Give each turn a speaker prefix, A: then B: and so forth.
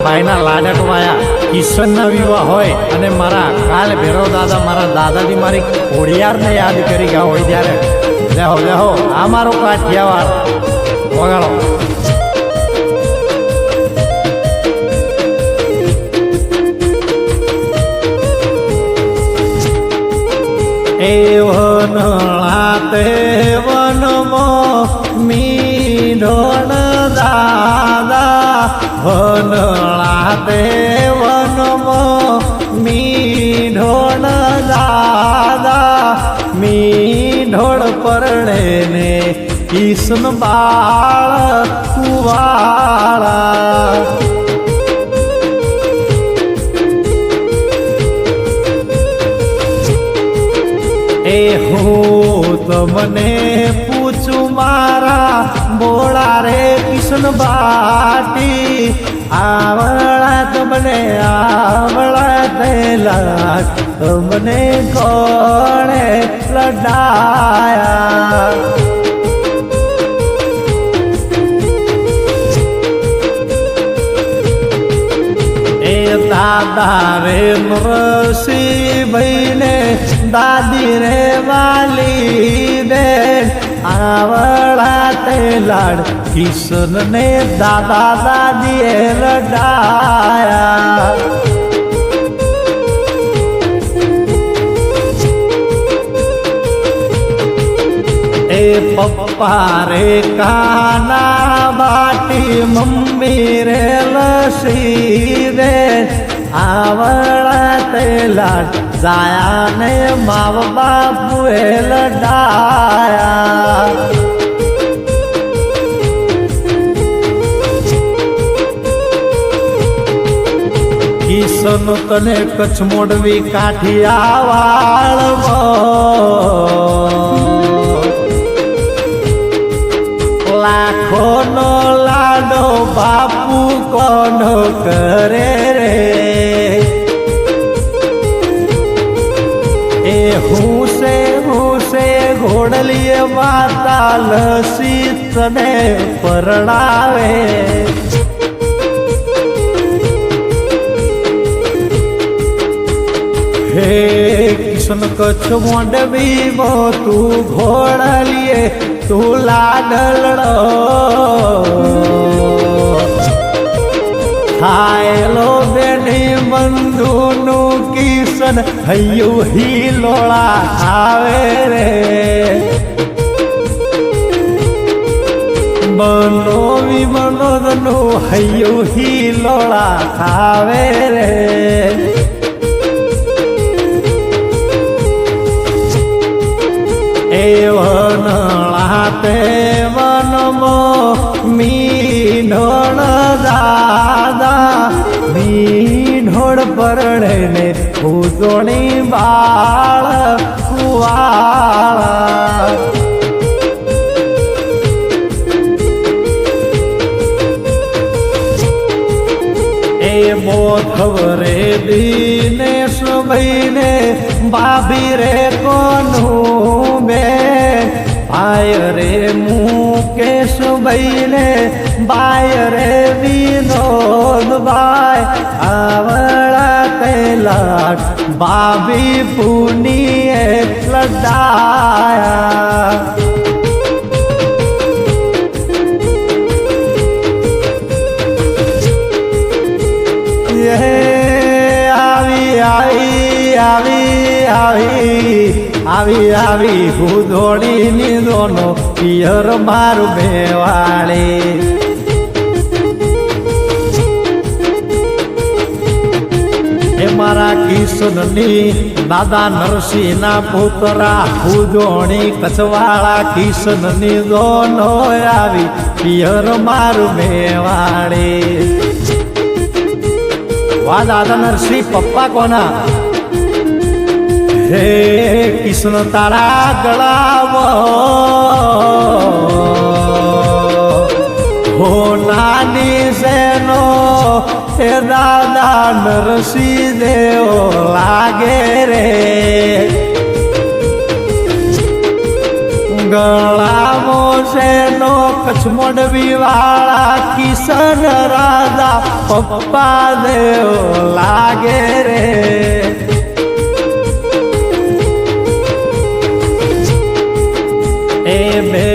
A: ભાઈના લાડકવાયા કિશનના વિવાહ હોય અને મારા કાલ ભેરવ દાદા મારા દાદાજી મારી ખોડિયારને યાદ કરી ગયા હોય ત્યારે લેહો લેહો આ મારો કાઠિયાવાડ વગાડો. એ વનળા તે વનમો મીઢોણ દાદા વનળા તે વનમો મીઢોણ દાદા મીઢોળ પરણે ને કિશન બાળ કુવાળા. એ હું તમને પૂછું મારા બોળા રે કિશન બાટી આવળા તમને આવળા તેલા તમને કોણે લડાયા. એ દાદા રે નરસિંહ ભાઈને દાદી રે વાલી બેન આવળા તે લાડ કિશન ને દાદા દાદીએ લડાયા. એ પપ્પા રે કાના બાટી મમ્મી રે લસી બેન આવળા તે લાડ જાયા ને માવ બાપુએ લડાયા. કિશન તને કચ્છ મોડવી કાઠિયાવાડ લાખોનો લાડો બાપુ કોનો કરે રે. એ હુંસે ઘોડલીએ માતા લસી તને પરણાવે. હે કિશન કચ્છ મોડવી મો તું ઘોડલીએ તું લાડલડો થાયલો બેની બંધુનું કિશન હૈયું હિલોળા આવે રે. બનો વિમનોદનું હૈયું હિલોળા આવે રે. એ વનળા તે વનમો મીઢોળ દાદા મીઢોળ પરણે ને ઉજોણી બાળ કુવાળા. એ મોથવરે દિનેશ ભાઈને ભાભી રે કોનું બે ભાઈ રે મુકેશ ભાઈને બાય રે વિનોદ ભાઈ આવળા કૈલાશ ભાભી પુનીએ લડાયા. આવી આવી ભૂદોડી નીંદોનો પિયર મારું બેવાળી. એ મારા કિશનની દાદા નરસિંહના પુતરા ભૂદોણી કચવાળા કિશનની દોનો આવી પિયર મારું બેવાળી. વાહ દાદા નરસિંહ પપ્પા કોના. હે કિશન તારા ગળાવો હો નાની સેનો એ દાદા નરસિંહ દેવો લાગે રે. ગળામો છે નો કચ્છમોડવી વાળા કિશન રાજા પપ્પા દેવ લાગે રે એ બે